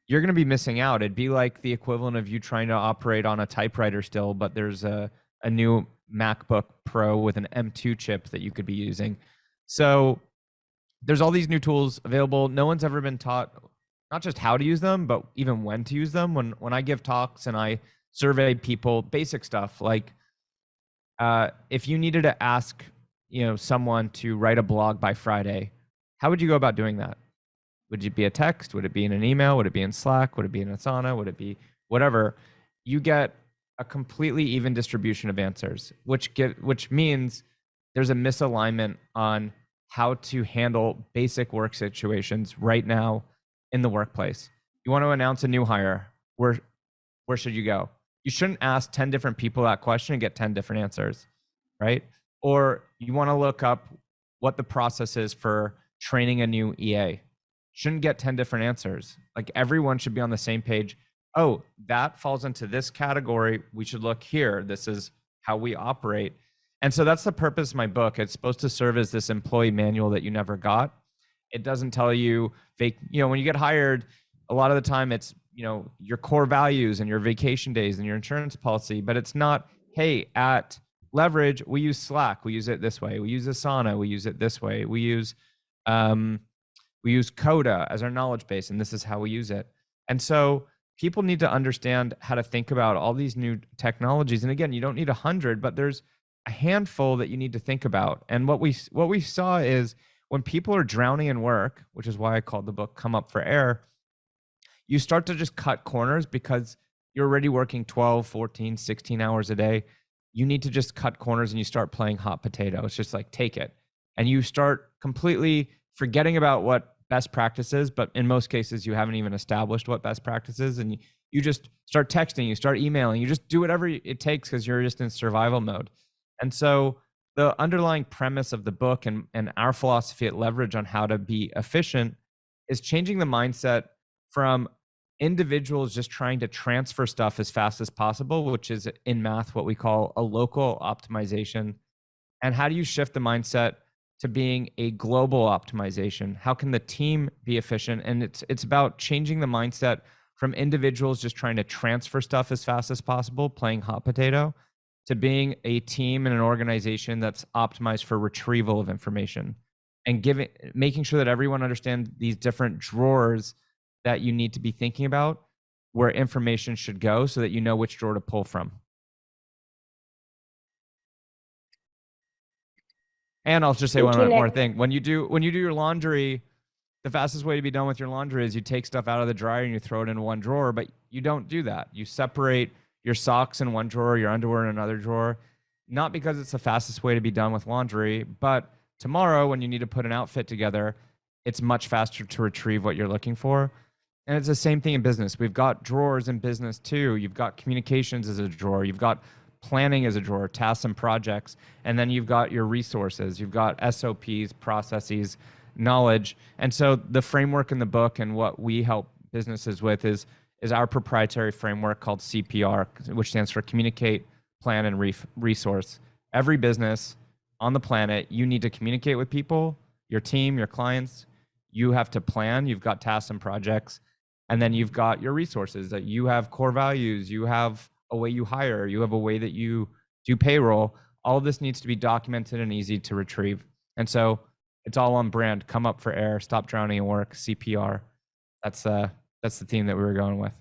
you're going to be missing out. It'd be like the equivalent of you trying to operate on a typewriter still, but there's a new MacBook Pro with an M2 chip that you could be using. So there's all these new tools available. No one's ever been taught not just how to use them, but even when to use them. When I give talks and I survey people, basic stuff like if you needed to ask someone to write a blog by Friday, how would you go about doing that? Would it be a text? Would it be in an email? Would it be in Slack? Would it be in Asana? Would it be whatever? You get a completely even distribution of answers, which means there's a misalignment on how to handle basic work situations right now in the workplace. You want to announce a new hire. Where should you go? You shouldn't ask 10 different people that question and get 10 different answers, right? Or you want to look up what the process is for training a new EA. Shouldn't get 10 different answers. Like, everyone should be on the same page. Oh, that falls into this category. We should look here. This is how we operate. And so that's the purpose of my book. It's supposed to serve as this employee manual that you never got. It doesn't tell you when you get hired, a lot of the time it's, your core values and your vacation days and your insurance policy, but it's not, hey, at leverage, we use Slack, we use it this way. We use Asana, we use it this way. We use Coda as our knowledge base, and this is how we use it. And so people need to understand how to think about all these new technologies. And again, you don't need 100, but there's a handful that you need to think about. And what we saw is when people are drowning in work, which is why I called the book Come Up for Air, you start to just cut corners because you're already working 12, 14, 16 hours a day. You need to just cut corners and you start playing hot potato. It's just like, take it. And you start completely forgetting about what best practices, but in most cases, you haven't even established what best practices. And you just start texting, you start emailing, you just do whatever it takes because you're just in survival mode. And so the underlying premise of the book and our philosophy at Leverage on how to be efficient is changing the mindset from individuals just trying to transfer stuff as fast as possible, which is in math what we call a local optimization. And how do you shift the mindset to being a global optimization? How can the team be efficient? And it's about changing the mindset from individuals just trying to transfer stuff as fast as possible, playing hot potato, to being a team and an organization that's optimized for retrieval of information and making sure that everyone understands these different drawers that you need to be thinking about where information should go so that you know which drawer to pull from. And I'll just say one more thing. When you do your laundry, the fastest way to be done with your laundry is you take stuff out of the dryer and you throw it in one drawer, but you don't do that. You separate your socks in one drawer, your underwear in another drawer, not because it's the fastest way to be done with laundry, but tomorrow when you need to put an outfit together, it's much faster to retrieve what you're looking for. And it's the same thing in business. We've got drawers in business too. You've got communications as a drawer. You've got planning as a drawer, tasks and projects. And then you've got your resources. You've got SOPs, processes, knowledge. And so the framework in the book and what we help businesses with is our proprietary framework called CPR, which stands for Communicate, Plan, and Resource. Every business on the planet, you need to communicate with people, your team, your clients. You have to plan. You've got tasks and projects. And then you've got your resources, that you have core values, you have a way you hire, you have a way that you do payroll. All of this needs to be documented and easy to retrieve. And so it's all on brand. Come up for air, stop drowning in work, CPR. That's the theme that we were going with.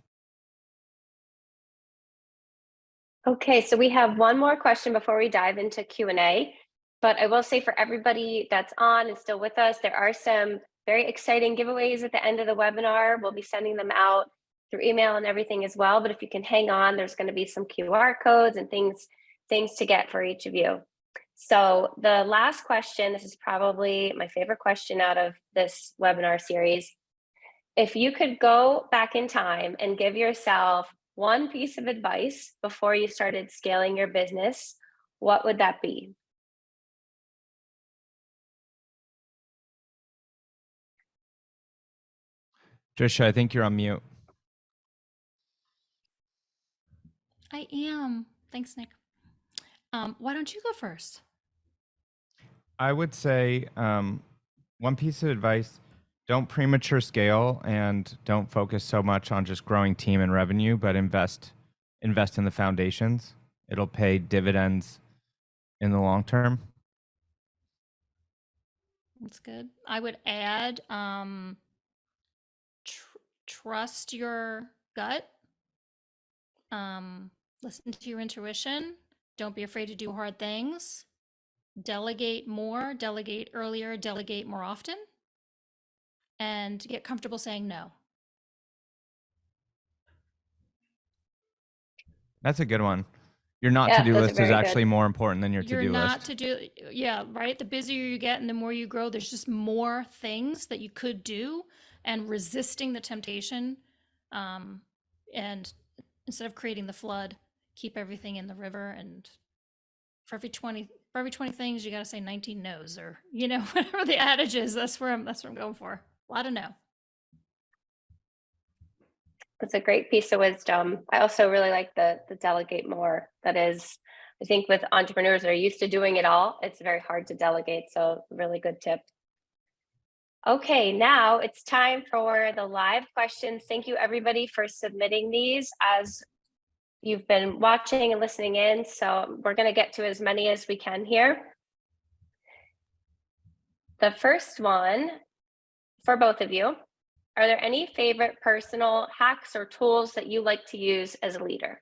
Okay, so we have one more question before we dive into Q&A, but I will say for everybody that's on and still with us, there are some very exciting giveaways at the end of the webinar. We'll be sending them out through email and everything as well, but if you can hang on, there's going to be some QR codes and things to get for each of you. So the last question, this is probably my favorite question out of this webinar series. If you could go back in time and give yourself one piece of advice before you started scaling your business, what would that be? Tricia, I think you're on mute. I am. Thanks, Nick. Why don't you go first? I would say one piece of advice: don't premature scale and don't focus so much on just growing team and revenue, but invest in the foundations. It'll pay dividends in the long term. That's good. I would add trust your gut. Listen to your intuition. Don't be afraid to do hard things. Delegate more, delegate earlier, delegate more often, and get comfortable saying no. That's a good one. Your not to-do list is actually more important than your to-do list. Your not to do, yeah, right? The busier you get and the more you grow, there's just more things that you could do, and resisting the temptation. And instead of creating the flood, keep everything in the river. And for every 20 things, you got to say 19 no's, or, whatever the adage is. That's what I'm going for. A lot of no. That's a great piece of wisdom. I also really like the delegate more. That is, I think with entrepreneurs that are used to doing it all, it's very hard to delegate. So really good tip. Okay, now it's time for the live questions. Thank you everybody for submitting these. As you've been watching and listening in. So we're going to get to as many as we can here. The first one for both of you, are there any favorite personal hacks or tools that you like to use as a leader?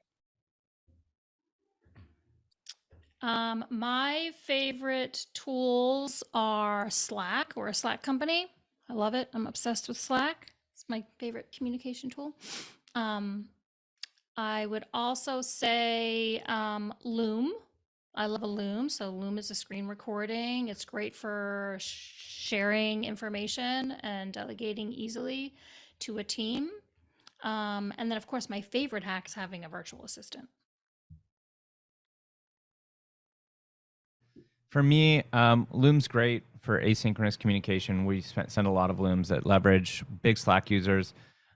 My favorite tools are Slack. We're a Slack company. I love it. I'm obsessed with Slack. It's my favorite communication tool. I would also say Loom. I love a Loom. So Loom is a screen recording. It's great for sharing information and delegating easily to a team. And then, of course, my favorite hack is having a virtual assistant. For me, Loom's great for asynchronous communication. We send a lot of Looms at Leverage, big Slack users.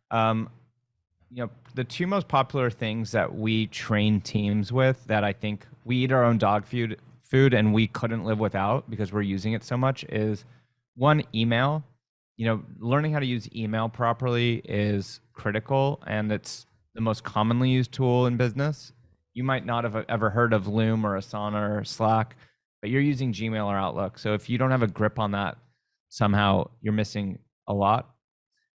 The two most popular things that we train teams with that I think we eat our own dog food and we couldn't live without because we're using it so much is one, email. Learning how to use email properly is critical, and it's the most commonly used tool in business. You might not have ever heard of Loom or Asana or Slack, but you're using Gmail or Outlook. So if you don't have a grip on that, somehow you're missing a lot.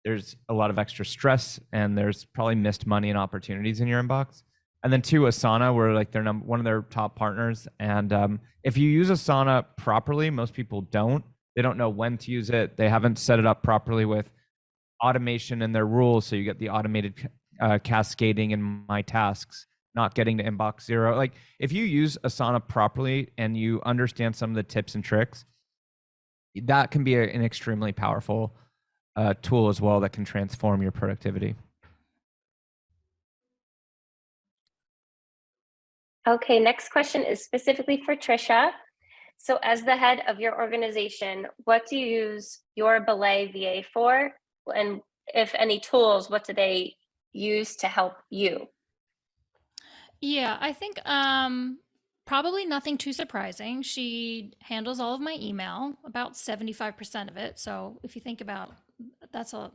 There's a lot of extra stress, and there's probably missed money and opportunities in your inbox. And then two, Asana, we're like one of their top partners. And if you use Asana properly, most people don't. They don't know when to use it. They haven't set it up properly with automation in their rules. So you get the automated cascading in my tasks, not getting to inbox zero. Like if you use Asana properly and you understand some of the tips and tricks, that can be an extremely powerful tool as well that can transform your productivity. Okay, next question is specifically for Tricia. So as the head of your organization, what do you use your Belay VA for? And if any tools, what do they use to help you? Yeah, I think probably nothing too surprising. She handles all of my email, about 75% of it. So if you think about that's a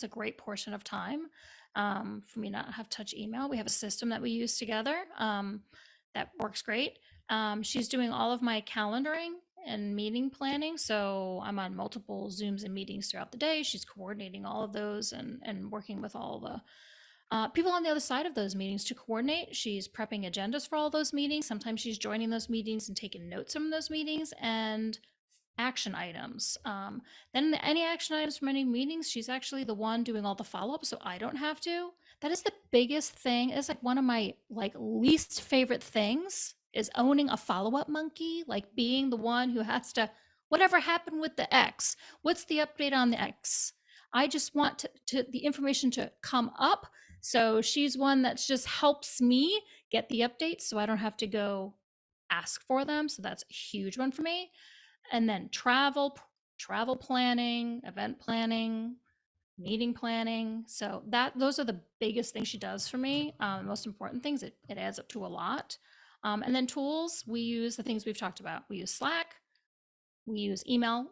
great portion of time for me not have touch email. We have a system that we use together that works great. She's doing all of my calendaring and meeting planning. So I'm on multiple Zooms and meetings throughout the day. She's coordinating all of those and working with all the people on the other side of those meetings to coordinate. She's prepping agendas for all those meetings. Sometimes she's joining those meetings and taking notes from those meetings and action items. Then any action items from any meetings, she's actually the one doing all the follow-up, so I don't have to. That is the biggest thing. It's like one of my least favorite things is owning a follow-up monkey, like being the one who has to, whatever happened with the X? What's the update on the X? I just want to the information to come up. So she's one that just helps me get the updates so I don't have to go ask for them. So that's a huge one for me. And then travel planning, event planning, meeting planning. So those are the biggest things she does for me. Most important things. It adds up to a lot. And then tools, we use the things we've talked about. We use Slack, we use email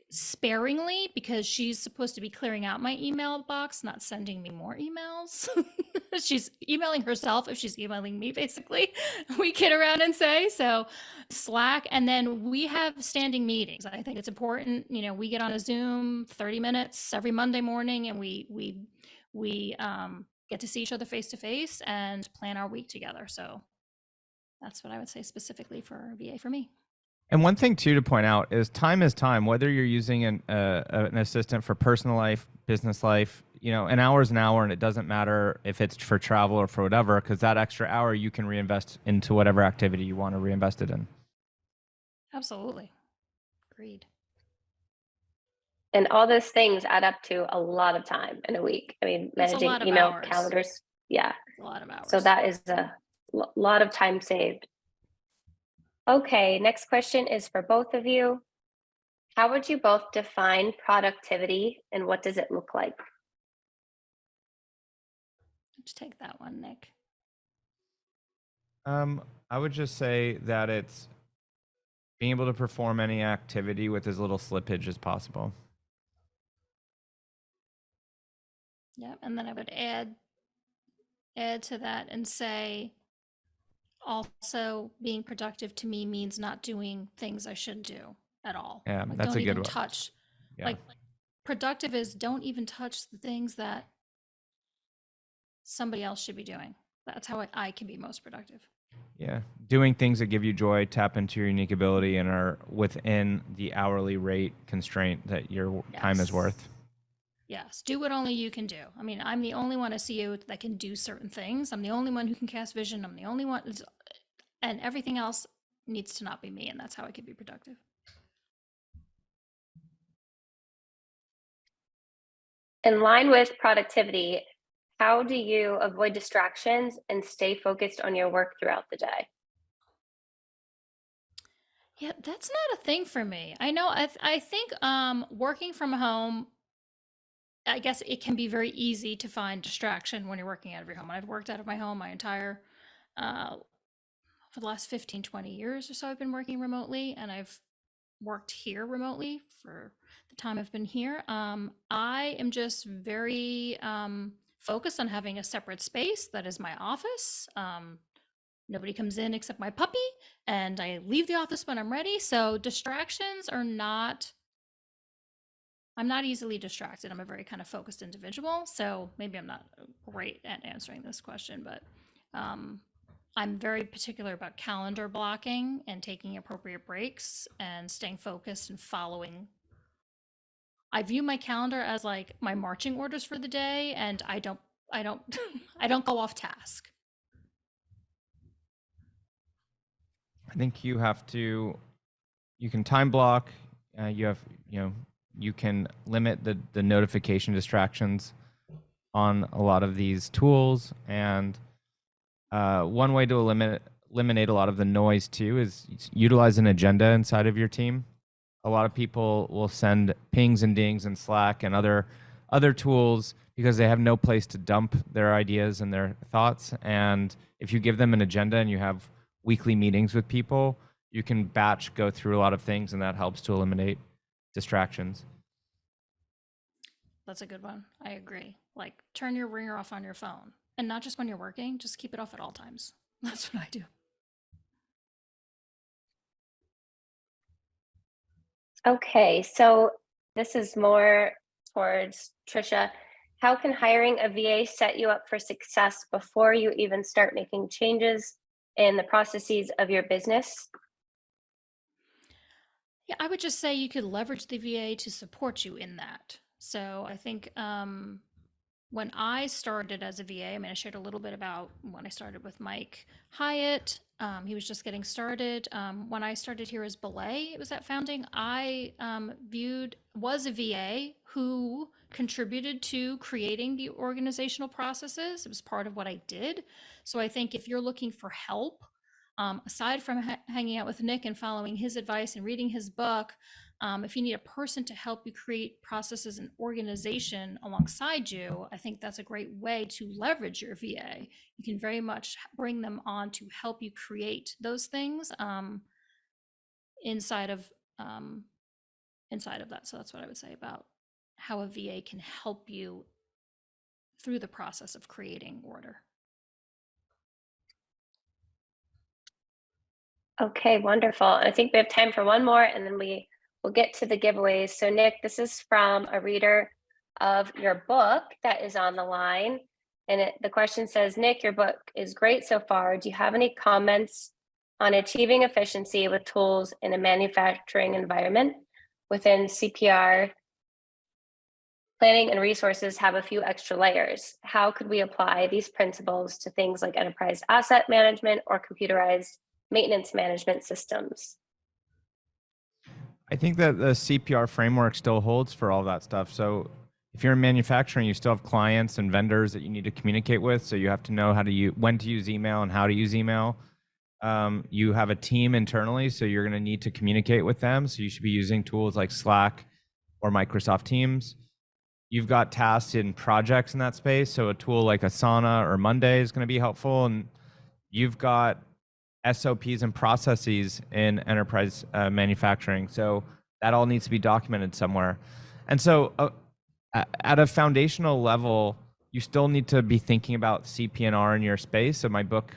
sparingly because she's supposed to be clearing out my email box, not sending me more emails. She's emailing herself if she's emailing me, basically. We kid around and say. So Slack, and then we have standing meetings. I think it's important. We get on a Zoom 30 minutes every Monday morning, and we get to see each other face to face and plan our week together. So that's what I would say specifically for VA for me. And one thing too to point out is time, whether you're using an assistant for personal life, business life, an hour is an hour, and it doesn't matter if it's for travel or for whatever, because that extra hour you can reinvest into whatever activity you want to reinvest it in. Absolutely. Agreed. And all those things add up to a lot of time in a week. I mean, managing email, calendars. Yeah. It's a lot of hours. So that is a lot of time saved. Okay, next question is for both of you. How would you both define productivity, and what does it look like? Let's take that one, Nick. I would just say that it's being able to perform any activity with as little slippage as possible. Yeah, and then I would add add to that and say, also being productive to me means not doing things I shouldn't do at all. Yeah, Like, that's don't a good even one. touch. Yeah. Like, productive is don't even touch the things that somebody else should be doing. That's how I can be most productive. Yeah. Doing things that give you joy, tap into your unique ability, and are within the hourly rate constraint that your time is Yes. worth. Yes, do what only you can do. I mean, I'm the only one I see you that can do certain things. I'm the only one who can cast vision. I'm the only one, and everything else needs to not be me, and that's how I can be productive. In line with productivity, how do you avoid distractions and stay focused on your work throughout the day? Yeah, that's not a thing for me. I know. I think working from home, I guess it can be very easy to find distraction when you're working out of your home. I've worked out of my home my entire for the last 15, 20 years or so. I've been working remotely, and I've worked here remotely for the time I've been here. I am just very focused on having a separate space that is my office. Nobody comes in except my puppy, and I leave the office when I'm ready. So distractions are not, I'm not easily distracted. I'm a very kind of focused individual. So maybe I'm not great at answering this question, but I'm very particular about calendar blocking and taking appropriate breaks and staying focused and following. I view my calendar as like my marching orders for the day, and I don't I don't go off task. I think you can time block. You can limit the notification distractions on a lot of these tools. And one way to eliminate a lot of the noise too is utilize an agenda inside of your team. A lot of people will send pings and dings in Slack and other tools because they have no place to dump their ideas and their thoughts. And if you give them an agenda and you have weekly meetings with people, you can batch go through a lot of things, and that helps to eliminate distractions. That's a good one. I agree. Like, turn your ringer off on your phone, and not just when you're working, just keep it off at all times. That's what I do. Okay, so this is more towards Tricia. How can hiring a VA set you up for success before you even start making changes in the processes of your business? Yeah, I would just say you could leverage the VA to support you in that. So I think when I started as a VA, I mean, I shared a little bit about when I started with Mike Hyatt. He was just getting started. When I started here as Belay, it was at founding. I was a VA who contributed to creating the organizational processes. It was part of what I did. So I think if you're looking for help, aside from hanging out with Nick and following his advice and reading his book, if you need a person to help you create processes and organization alongside you, I think that's a great way to leverage your VA. You can very much bring them on to help you create those things inside of that. So that's what I would say about how a VA can help you through the process of creating order. Okay, wonderful. I think we have time for one more, and then we will get to the giveaways. So Nick, this is from a reader of your book that is on the line. And the question says, Nick, your book is great so far. Do you have any comments on achieving efficiency with tools in a manufacturing environment? Within CPR, planning and resources have a few extra layers. How could we apply these principles to things like enterprise asset management or computerized maintenance management systems? I think that the CPR framework still holds for all that stuff. So if you're in manufacturing, you still have clients and vendors that you need to communicate with. So you have to know when to use email and how to use email. You have a team internally, so you're going to need to communicate with them. So you should be using tools like Slack or Microsoft Teams. You've got tasks in projects in that space. So a tool like Asana or Monday is going to be helpful. And you've got SOPs and processes in enterprise manufacturing. So that all needs to be documented somewhere. And so at a foundational level, you still need to be thinking about CP&R in your space. So my book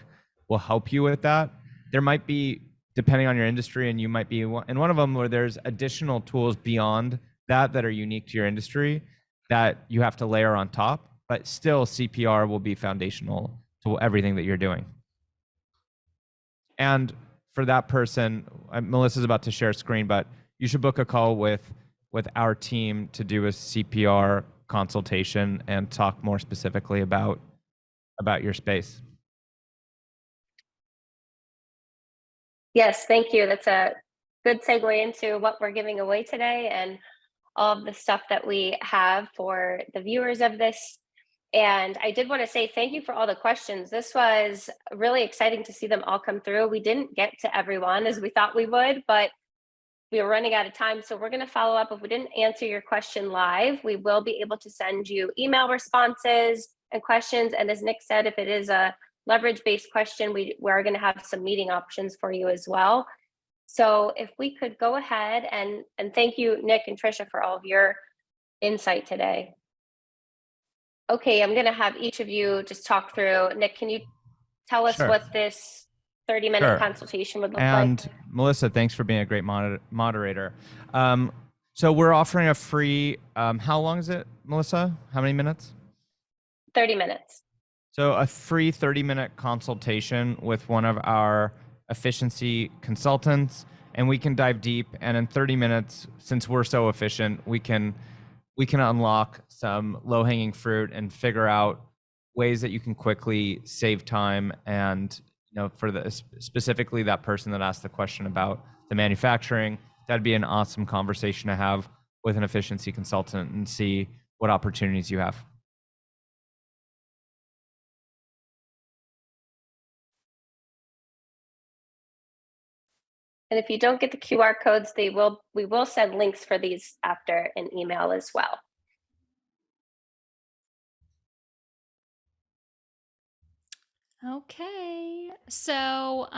will help you with that. There might be, depending on your industry, and you might be in one of them where there's additional tools beyond that are unique to your industry that you have to layer on top, but still CPR will be foundational to everything that you're doing. And for that person, Melissa's about to share a screen, but you should book a call with our team to do a CPR consultation and talk more specifically about your space. Yes, thank you. That's a good segue into what we're giving away today and all of the stuff that we have for the viewers of this. And I did want to say thank you for all the questions. This was really exciting to see them all come through. We didn't get to everyone as we thought we would, but we were running out of time. So we're going to follow up. If we didn't answer your question live, we will be able to send you email responses and questions. And as Nick said, if it is a leverage-based question, we're going to have some meeting options for you as well. So if we could go ahead and thank you, Nick and Tricia, for all of your insight today. Okay, I'm going to have each of you just talk through. Nick, can you tell us what this 30-minute consultation would look like? And Melissa, thanks for being a great moderator. So we're offering a free, how long is it, Melissa? How many minutes? 30 minutes. So a free 30-minute consultation with one of our efficiency consultants, and we can dive deep. And in 30 minutes, since we're so efficient, we can unlock some low-hanging fruit and figure out ways that you can quickly save time. And for specifically that person that asked the question about the manufacturing, that'd be an awesome conversation to have with an efficiency consultant and see what opportunities you have. And if you don't get the QR codes, we will send links for these after an email as well. Okay, so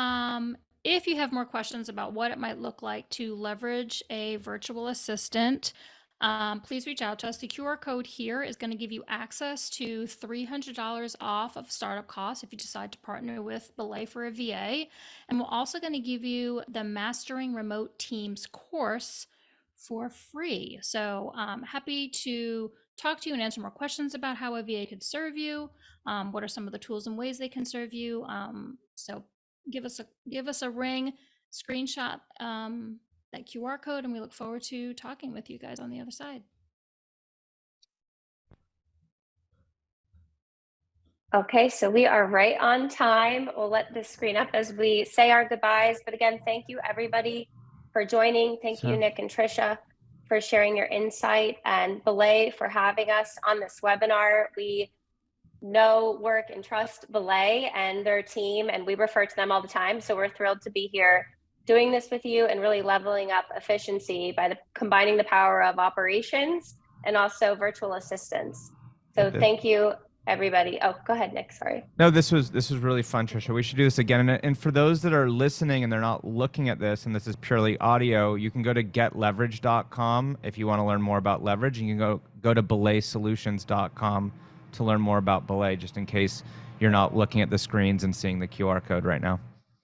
if you have more questions about what it might look like to leverage a virtual assistant, please reach out to us. The QR code here is going to give you access to $300 off of startup costs if you decide to partner with Belay for a VA. And we're also going to give you the Mastering Remote Teams course for free. So I'm happy to talk to you and answer more questions about how a VA could serve you. What are some of the tools and ways they can serve you? So give us a ring, screenshot that QR code, and we look forward to talking with you guys on the other side. Okay, so we are right on time. We'll let this screen up as we say our goodbyes. But again, thank you everybody for joining. Thank you, Nick and Tricia, for sharing your insight, and Belay for having us on this webinar. We know, work, and trust Belay and their team, and we refer to them all the time. So we're thrilled to be here doing this with you and really leveling up efficiency by combining the power of operations and also virtual assistants. So thank you, everybody. Oh, go ahead, Nick. Sorry. No, this was really fun, Tricia. We should do this again. And for those that are listening and they're not looking at this, and this is purely audio, you can go to getleverage.com if you want to learn more about leverage. And you can go to belaysolutions.com to learn more about Belay, just in case you're not looking at the screens and seeing the QR code right now.